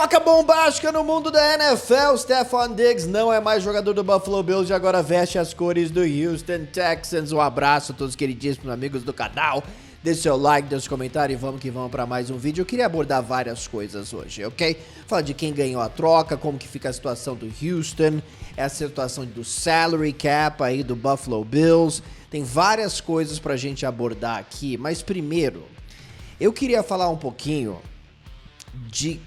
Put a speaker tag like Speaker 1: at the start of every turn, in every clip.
Speaker 1: Troca bombástica no mundo da NFL. Stefon Diggs não é mais jogador do Buffalo Bills e agora veste as cores do Houston Texans. Um abraço a todos os queridíssimos amigos do canal. Deixe seu like, deixe seu comentário e vamos que vamos para mais um vídeo. Eu queria abordar várias coisas hoje, ok? Falar de quem ganhou a troca, como que fica a situação do Houston, essa situação do salary cap aí do Buffalo Bills. Tem várias coisas pra gente abordar aqui, mas primeiro, eu queria falar um pouquinho de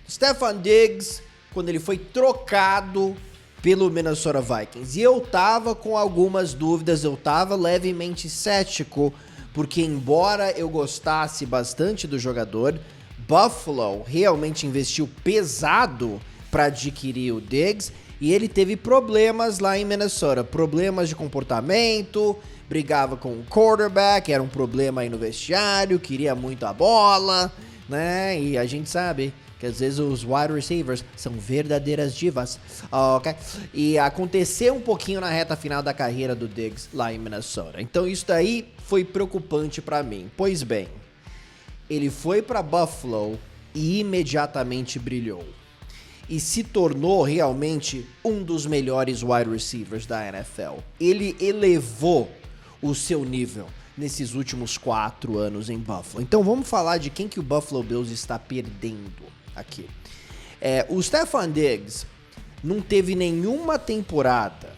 Speaker 1: Stefon Diggs, quando ele foi trocado pelo Minnesota Vikings. E eu tava com algumas dúvidas, eu tava levemente cético, porque embora eu gostasse bastante do jogador, Buffalo realmente investiu pesado para adquirir o Diggs e ele teve problemas lá em Minnesota, problemas de comportamento, brigava com o quarterback, era um problema aí no vestiário, queria muito a bola, né? E a gente sabe que às vezes os wide receivers são verdadeiras divas, ok? E aconteceu um pouquinho na reta final da carreira do Diggs lá em Minnesota. Então isso daí foi preocupante pra mim. Pois bem, ele foi pra Buffalo e imediatamente brilhou. E se tornou realmente um dos melhores wide receivers da NFL. Ele elevou o seu nível nesses últimos 4 anos em Buffalo. Então vamos falar de quem que o Buffalo Bills está perdendo aqui. O Stefon Diggs não teve nenhuma temporada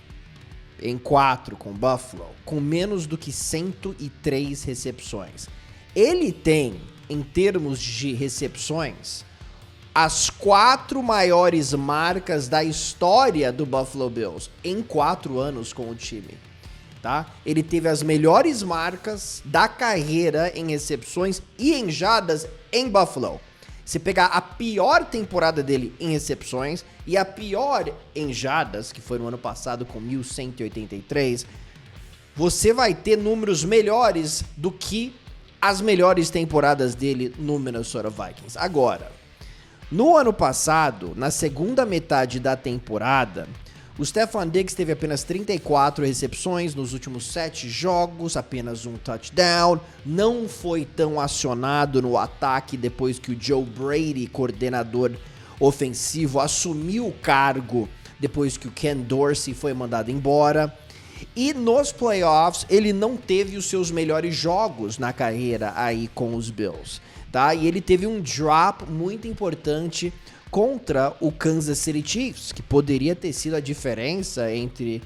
Speaker 1: em 4 com Buffalo com menos do que 103 recepções. Ele tem, em termos de recepções, as 4 maiores marcas da história do Buffalo Bills em 4 anos com o time. Tá? Ele teve as melhores marcas da carreira em recepções e em jardas em Buffalo. Se pegar a pior temporada dele em recepções e a pior em jardas, que foi no ano passado com 1.183, você vai ter números melhores do que as melhores temporadas dele no Minnesota Vikings. Agora, no ano passado, na segunda metade da temporada, o Stefon Diggs teve apenas 34 recepções nos últimos 7 jogos, apenas um touchdown, não foi tão acionado no ataque depois que o Joe Brady, coordenador ofensivo, assumiu o cargo depois que o Ken Dorsey foi mandado embora. E nos playoffs ele não teve os seus melhores jogos na carreira aí com os Bills, tá? E ele teve um drop muito importante contra o Kansas City Chiefs, que poderia ter sido a diferença entre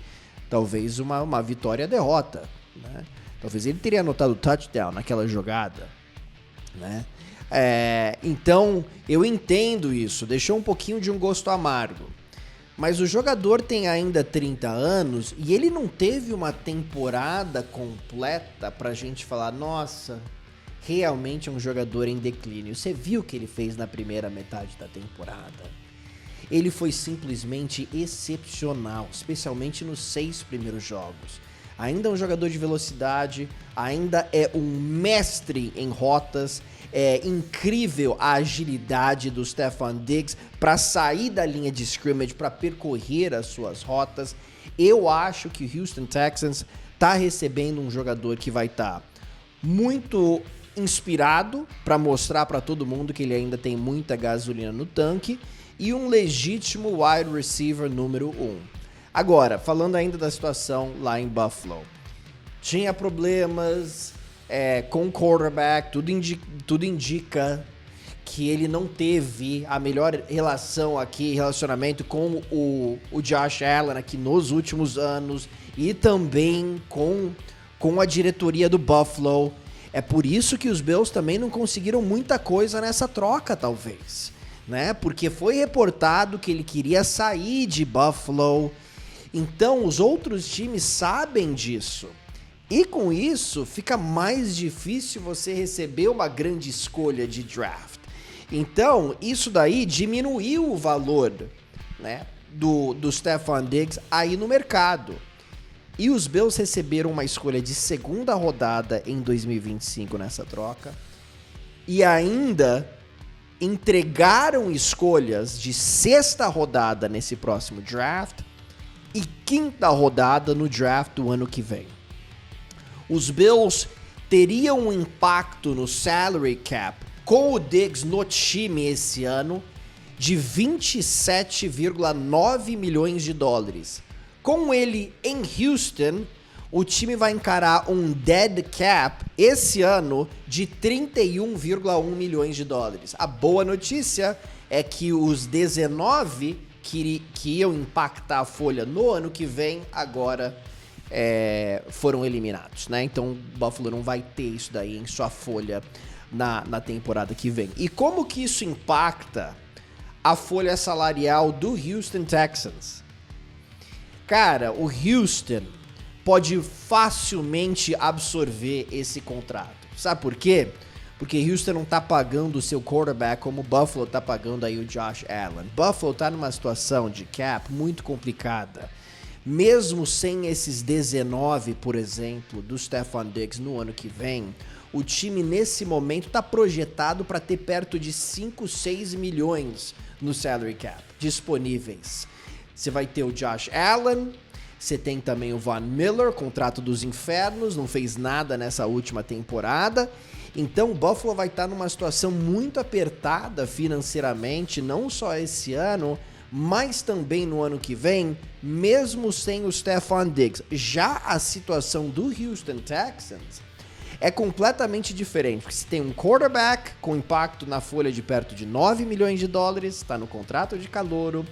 Speaker 1: talvez uma vitória e a derrota, né? Talvez ele teria anotado o touchdown naquela jogada, né? Então eu entendo isso, deixou um pouquinho de um gosto amargo, mas o jogador tem ainda 30 anos e ele não teve uma temporada completa pra gente falar, nossa, realmente é um jogador em declínio. Você viu o que ele fez na primeira metade da temporada? Ele foi simplesmente excepcional, especialmente nos 6 primeiros jogos. Ainda é um jogador de velocidade, ainda é um mestre em rotas. É incrível a agilidade do Stefon Diggs para sair da linha de scrimmage, para percorrer as suas rotas. Eu acho que o Houston Texans está recebendo um jogador que vai estar muito inspirado para mostrar para todo mundo que ele ainda tem muita gasolina no tanque e um legítimo wide receiver número 1. Agora, falando ainda da situação lá em Buffalo, tinha problemas com o quarterback, tudo indica que ele não teve a melhor relacionamento com o Josh Allen aqui nos últimos anos e também com a diretoria do Buffalo. É por isso que os Bills também não conseguiram muita coisa nessa troca, talvez, né? Porque foi reportado que ele queria sair de Buffalo. Então, os outros times sabem disso. E com isso, fica mais difícil você receber uma grande escolha de draft. Então, isso daí diminuiu o valor, né, do Stefon Diggs aí no mercado. E os Bills receberam uma escolha de segunda rodada em 2025 nessa troca. E ainda entregaram escolhas de 6ª rodada nesse próximo draft e 5ª rodada no draft do ano que vem. Os Bills teriam um impacto no salary cap com o Diggs no time esse ano de 27,9 milhões de dólares. Com ele em Houston, o time vai encarar um dead cap esse ano de 31,1 milhões de dólares. A boa notícia é que os 19 que iam impactar a folha no ano que vem agora foram eliminados, né? Então o Buffalo não vai ter isso daí em sua folha na temporada que vem. E como que isso impacta a folha salarial do Houston Texans? Cara, o Houston pode facilmente absorver esse contrato. Sabe por quê? Porque Houston não tá pagando o seu quarterback como o Buffalo tá pagando aí o Josh Allen. Buffalo tá numa situação de cap muito complicada. Mesmo sem esses 19, por exemplo, do Stefon Diggs no ano que vem, o time nesse momento tá projetado para ter perto de 5, 6 milhões no salary cap disponíveis. Você vai ter o Josh Allen, você tem também o Von Miller, contrato dos infernos, não fez nada nessa última temporada. Então o Buffalo vai estar numa situação muito apertada financeiramente, não só esse ano, mas também no ano que vem, mesmo sem o Stefon Diggs. Já a situação do Houston Texans é completamente diferente, porque você tem um quarterback com impacto na folha de perto de 9 milhões de dólares, está no contrato de calouro.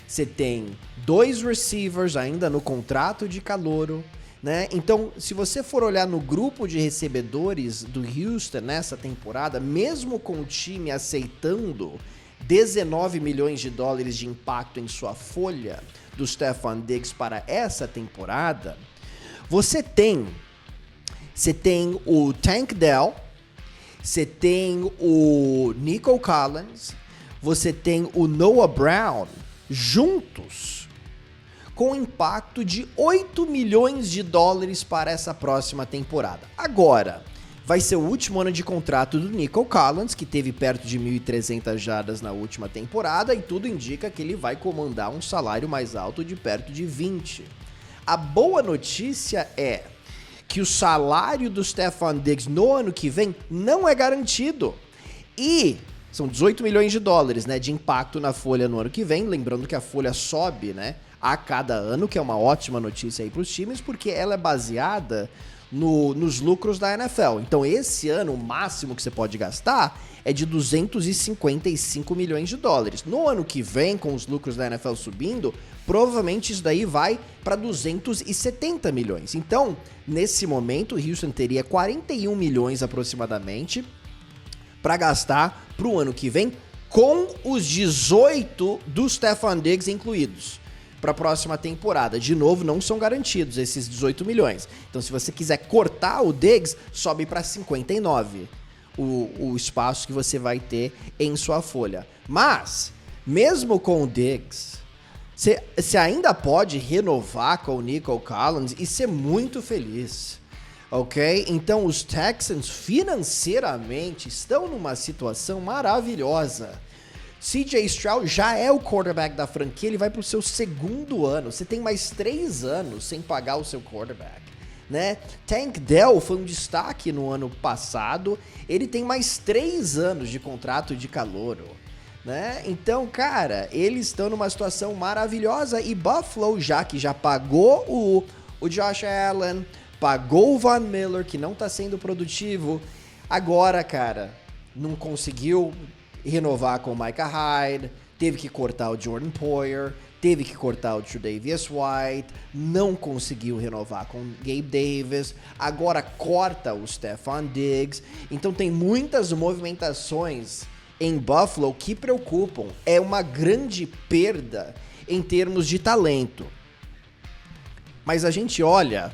Speaker 1: Você tem 2 receivers ainda no contrato de calouro, né? Então, se você for olhar no grupo de recebedores do Houston nessa temporada, mesmo com o time aceitando 19 milhões de dólares de impacto em sua folha do Stefon Diggs para essa temporada, você tem o Tank Dell, você tem o Nico Collins, você tem o Noah Brown, juntos, com impacto de 8 milhões de dólares para essa próxima temporada. Agora, vai ser o último ano de contrato do Nico Collins, que teve perto de 1.300 jardas na última temporada, e tudo indica que ele vai comandar um salário mais alto de perto de 20. A boa notícia é que o salário do Stefon Diggs no ano que vem não é garantido. E são 18 milhões de dólares, né, de impacto na folha no ano que vem. Lembrando que a folha sobe, né, a cada ano, que é uma ótima notícia aí para os times, porque ela é baseada nos lucros da NFL. Então, esse ano, o máximo que você pode gastar é de 255 milhões de dólares. No ano que vem, com os lucros da NFL subindo, provavelmente isso daí vai para 270 milhões. Então, nesse momento, o Houston teria 41 milhões aproximadamente para gastar para o ano que vem, com os 18 do Stefon Diggs incluídos para a próxima temporada. De novo, não são garantidos esses 18 milhões. Então, se você quiser cortar o Diggs, sobe para 59 o espaço que você vai ter em sua folha. Mas, mesmo com o Diggs, você ainda pode renovar com o Nico Collins e ser muito feliz. Ok? Então os Texans financeiramente estão numa situação maravilhosa. CJ Stroud já é o quarterback da franquia, ele vai pro seu segundo ano. Você tem mais 3 anos sem pagar o seu quarterback, né? Tank Dell foi um destaque no ano passado, ele tem mais 3 anos de contrato de calouro, né? Então, cara, eles estão numa situação maravilhosa. E Buffalo, já pagou o Josh Allen, pagou o Von Miller, que não tá sendo produtivo. Agora, cara, não conseguiu renovar com o Micah Hyde, teve que cortar o Jordan Poyer, teve que cortar o Tre'Davious White, não conseguiu renovar com o Gabe Davis, agora corta o Stefon Diggs. Então tem muitas movimentações em Buffalo que preocupam. É uma grande perda em termos de talento. Mas a gente olha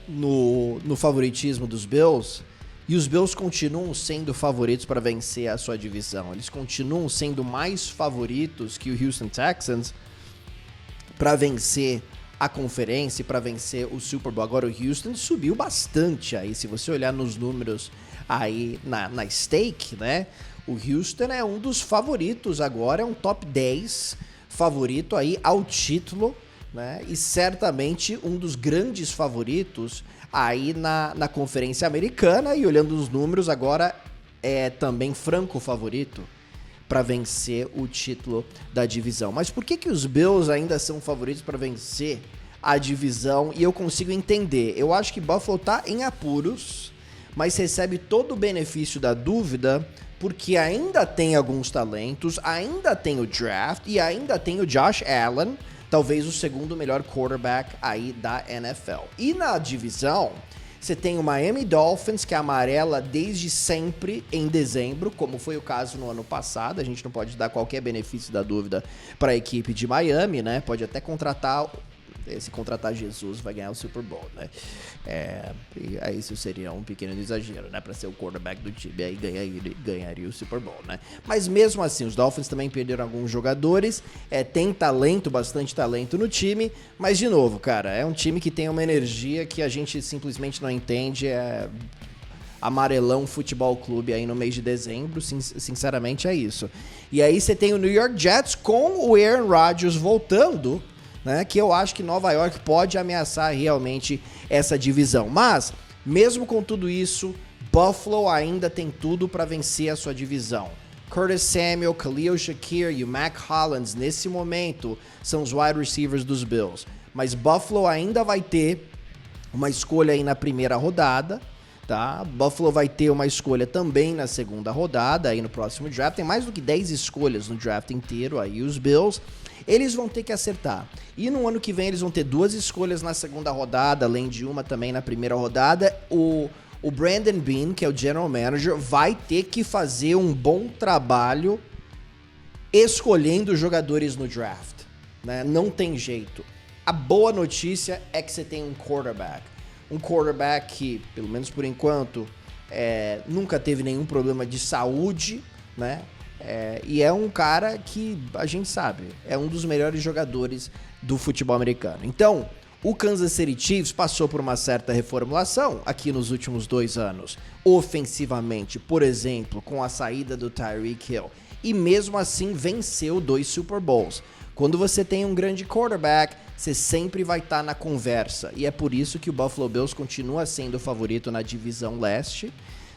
Speaker 1: no favoritismo dos Bills, e os Bills continuam sendo favoritos para vencer a sua divisão. Eles continuam sendo mais favoritos que o Houston Texans para vencer a conferência, para vencer o Super Bowl. Agora o Houston subiu bastante aí, se você olhar nos números aí na stake, né? O Houston é um dos favoritos agora, é um top 10 favorito aí ao título, né? E certamente um dos grandes favoritos aí na Conferência Americana, e olhando os números agora é também franco favorito para vencer o título da divisão. Mas por que os Bills ainda são favoritos para vencer a divisão? E eu consigo entender. Eu acho que Buffalo tá em apuros, mas recebe todo o benefício da dúvida, porque ainda tem alguns talentos, ainda tem o draft e ainda tem o Josh Allen, talvez o segundo melhor quarterback aí da NFL. E na divisão, você tem o Miami Dolphins, que é amarela desde sempre em dezembro, como foi o caso no ano passado. A gente não pode dar qualquer benefício da dúvida para a equipe de Miami, né? Pode até contratar... Se contratar Jesus, vai ganhar o Super Bowl, né? E aí isso seria um pequeno exagero, né? Pra ser o quarterback do time, aí ganharia o Super Bowl, né? Mas mesmo assim, os Dolphins também perderam alguns jogadores, tem talento, bastante talento no time, mas de novo, cara, é um time que tem uma energia que a gente simplesmente não entende, Amarelão Futebol Clube aí no mês de dezembro, sinceramente é isso. E aí você tem o New York Jets com o Aaron Rodgers voltando, né, que eu acho que Nova York pode ameaçar realmente essa divisão. Mas, mesmo com tudo isso, Buffalo ainda tem tudo para vencer a sua divisão. Curtis Samuel, Khalil Shakir e o Mac Hollins, nesse momento, são os wide receivers dos Bills. Mas Buffalo ainda vai ter uma escolha aí na primeira rodada, tá? Buffalo vai ter uma escolha também na segunda rodada, aí no próximo draft. Tem mais do que 10 escolhas no draft inteiro aí, os Bills. Eles vão ter que acertar. E no ano que vem eles vão ter 2 escolhas na segunda rodada, além de uma também na primeira rodada. O Brandon Beane, que é o general manager, vai ter que fazer um bom trabalho escolhendo jogadores no draft, né? Não tem jeito. A boa notícia é que você tem um quarterback. Um quarterback que, pelo menos por enquanto, nunca teve nenhum problema de saúde, né? E é um cara que, a gente sabe, é um dos melhores jogadores do futebol americano. Então, o Kansas City Chiefs passou por uma certa reformulação aqui nos últimos 2 anos. Ofensivamente, por exemplo, com a saída do Tyreek Hill. E mesmo assim venceu 2 Super Bowls. Quando você tem um grande quarterback, você sempre vai estar na conversa. E é por isso que o Buffalo Bills continua sendo o favorito na divisão leste.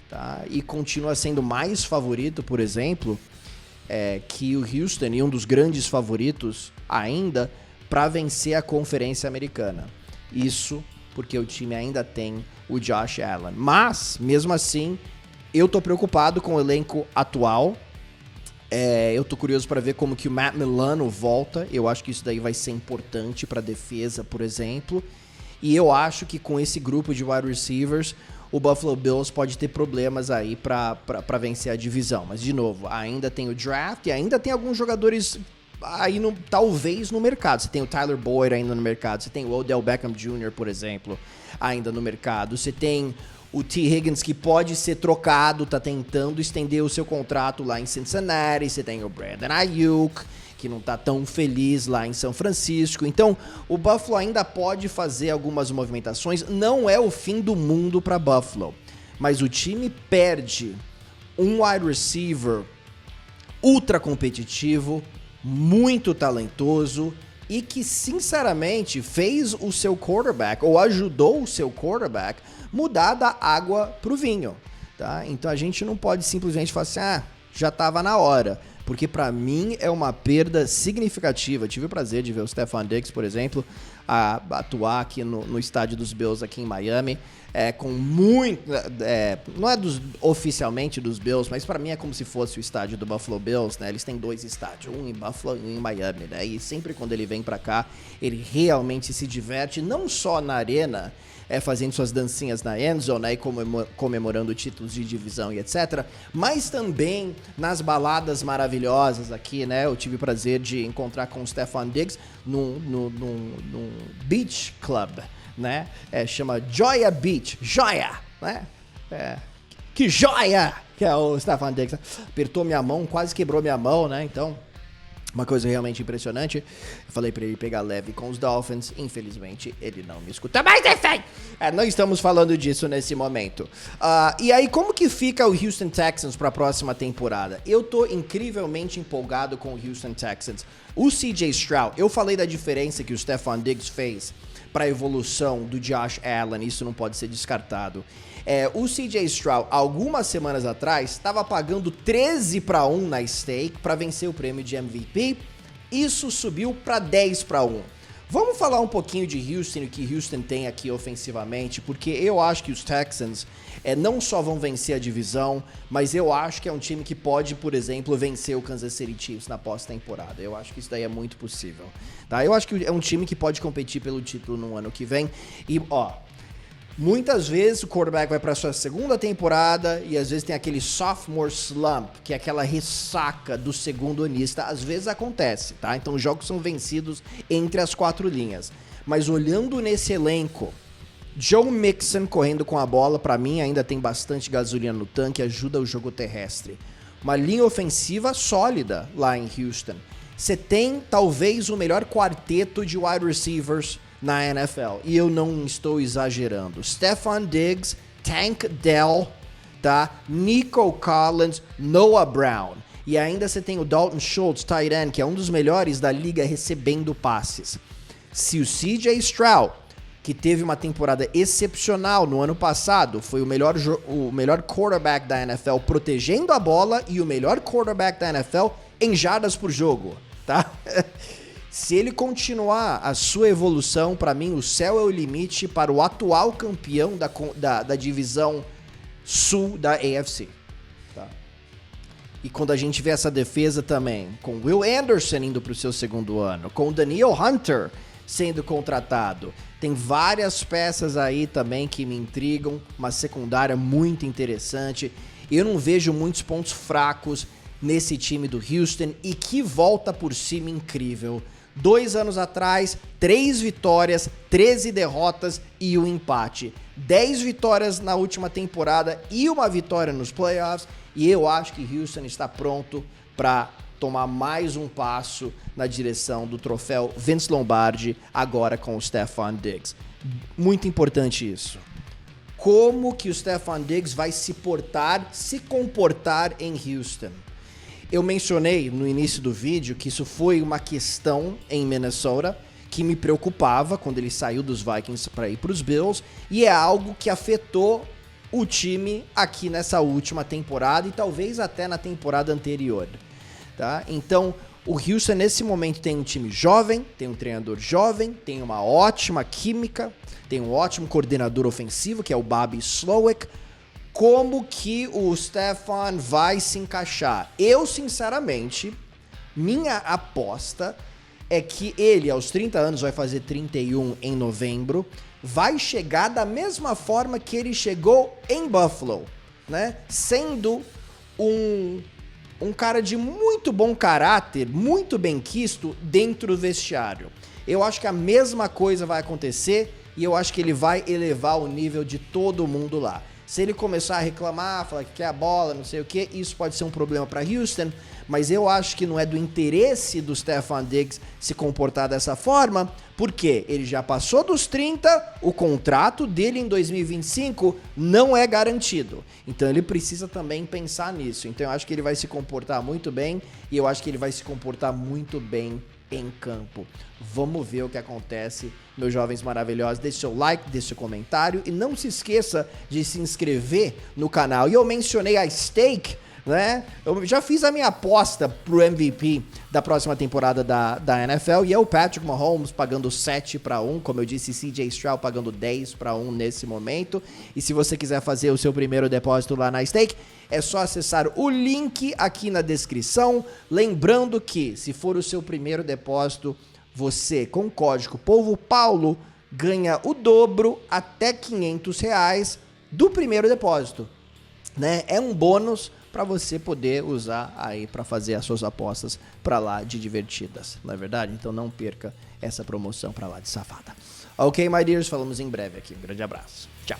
Speaker 1: Tá? E continua sendo mais favorito, por exemplo, que o Houston, e um dos grandes favoritos ainda, para vencer a Conferência Americana. Isso porque o time ainda tem o Josh Allen. Mas, mesmo assim, eu tô preocupado com o elenco atual. Eu tô curioso para ver como que o Matt Milano volta. Eu acho que isso daí vai ser importante para a defesa, por exemplo. E eu acho que com esse grupo de wide receivers, o Buffalo Bills pode ter problemas aí para vencer a divisão. Mas, de novo, ainda tem o draft e ainda tem alguns jogadores aí talvez no mercado. Você tem o Tyler Boyd ainda no mercado. Você tem o Odell Beckham Jr., por exemplo, ainda no mercado. Você tem o T. Higgins, que pode ser trocado, tá tentando estender o seu contrato lá em Cincinnati. Você tem o Brandon Ayuk, que não tá tão feliz lá em São Francisco. Então, o Buffalo ainda pode fazer algumas movimentações. Não é o fim do mundo para Buffalo. Mas o time perde um wide receiver ultra competitivo, muito talentoso e que, sinceramente, fez o seu quarterback, ou ajudou o seu quarterback, mudar da água pro vinho, tá? Então a gente não pode simplesmente falar assim, já tava na hora, porque pra mim é uma perda significativa. Eu tive o prazer de ver o Stefon Diggs, por exemplo, atuar aqui no estádio dos Bills aqui em Miami, com muito... não é oficialmente dos Bills, mas pra mim é como se fosse o estádio do Buffalo Bills, né? Eles têm 2 estádios, um em Buffalo e um em Miami, né? E sempre quando ele vem pra cá, ele realmente se diverte, não só na arena, fazendo suas dancinhas na endzone, né, e comemorando títulos de divisão e etc. Mas também nas baladas maravilhosas aqui, né? Eu tive o prazer de encontrar com o Stefon Diggs num beach club, né? Chama Joya Beach. Joya, né? Que joia! Que é o Stefon Diggs. Apertou minha mão, quase quebrou minha mão, né? Então, uma coisa realmente impressionante. Eu falei pra ele pegar leve com os Dolphins. Infelizmente, ele não me escuta. Mas enfim, não estamos falando disso nesse momento. E aí, como que fica o Houston Texans pra próxima temporada? Eu tô incrivelmente empolgado com o Houston Texans. O CJ Stroud, eu falei da diferença que o Stefon Diggs fez para a evolução do Josh Allen, isso não pode ser descartado. O CJ Stroud, algumas semanas atrás, estava pagando 13-1 na stake para vencer o prêmio de MVP. Isso subiu para 10-1. Vamos falar um pouquinho de Houston e o que Houston tem aqui ofensivamente, porque eu acho que os Texans não só vão vencer a divisão, mas eu acho que é um time que pode, por exemplo, vencer o Kansas City Chiefs na pós-temporada. Eu acho que isso daí é muito possível. Tá? Eu acho que é um time que pode competir pelo título no ano que vem. E, muitas vezes o quarterback vai para sua segunda temporada e às vezes tem aquele sophomore slump, que é aquela ressaca do segundo anista. Às vezes acontece, tá? Então os jogos são vencidos entre as 4 linhas. Mas olhando nesse elenco, Joe Mixon correndo com a bola, pra mim ainda tem bastante gasolina no tanque, ajuda o jogo terrestre. Uma linha ofensiva sólida lá em Houston. Você tem talvez o melhor quarteto de wide receivers na NFL, e eu não estou exagerando. Stefon Diggs, Tank Dell, tá? Nico Collins, Noah Brown. E ainda você tem o Dalton Schultz, tight end, que é um dos melhores da liga recebendo passes. Se o CJ Stroud, que teve uma temporada excepcional no ano passado, foi o melhor quarterback da NFL protegendo a bola e o melhor quarterback da NFL em jardas por jogo, tá? Se ele continuar a sua evolução, para mim o céu é o limite para o atual campeão da divisão sul da AFC. Tá? E quando a gente vê essa defesa também, com Will Anderson indo para o seu segundo ano, com o Daniel Hunter sendo contratado, tem várias peças aí também que me intrigam, uma secundária muito interessante. Eu não vejo muitos pontos fracos nesse time do Houston e que volta por cima incrível. 2 anos atrás, 3 vitórias, 13 derrotas e um empate. 10 vitórias na última temporada e uma vitória nos playoffs. E eu acho que Houston está pronto para tomar mais um passo na direção do troféu Vince Lombardi, agora com o Stefon Diggs. Muito importante isso. Como que o Stefon Diggs vai se comportar em Houston? Eu mencionei no início do vídeo que isso foi uma questão em Minnesota que me preocupava quando ele saiu dos Vikings para ir para os Bills, e é algo que afetou o time aqui nessa última temporada e talvez até na temporada anterior. Tá? Então, o Houston nesse momento tem um time jovem, tem um treinador jovem, tem uma ótima química, tem um ótimo coordenador ofensivo, que é o Bobby Slowik. Como que o Stefon vai se encaixar? Eu, sinceramente, minha aposta é que ele, aos 30 anos, vai fazer 31 em novembro, vai chegar da mesma forma que ele chegou em Buffalo, né? Sendo um cara de muito bom caráter, muito benquisto dentro do vestiário. Eu acho que a mesma coisa vai acontecer e eu acho que ele vai elevar o nível de todo mundo lá. Se ele começar a reclamar, falar que quer a bola, não sei o que, isso pode ser um problema para Houston, mas eu acho que não é do interesse do Stefon Diggs se comportar dessa forma, porque ele já passou dos 30, o contrato dele em 2025 não é garantido. Então ele precisa também pensar nisso. Então eu acho que ele vai se comportar muito bem e eu acho que ele vai se comportar muito bem em campo. Vamos ver o que acontece, meus jovens maravilhosos. Deixe seu like, deixe seu comentário e não se esqueça de se inscrever no canal. E eu mencionei a stake, né? Eu já fiz a minha aposta pro MVP da próxima temporada da NFL e é o Patrick Mahomes pagando 7-1, como eu disse, CJ Stroud pagando 10-1 nesse momento. E se você quiser fazer o seu primeiro depósito lá na stake, é só acessar o link aqui na descrição. Lembrando que, se for o seu primeiro depósito, você, com o código Povo Paulo, ganha o dobro até R$500 do primeiro depósito, né? É um bônus para você poder usar aí para fazer as suas apostas para lá de divertidas, não é verdade? Então não perca essa promoção para lá de safada. Ok, my dears, falamos em breve aqui. Um grande abraço. Tchau.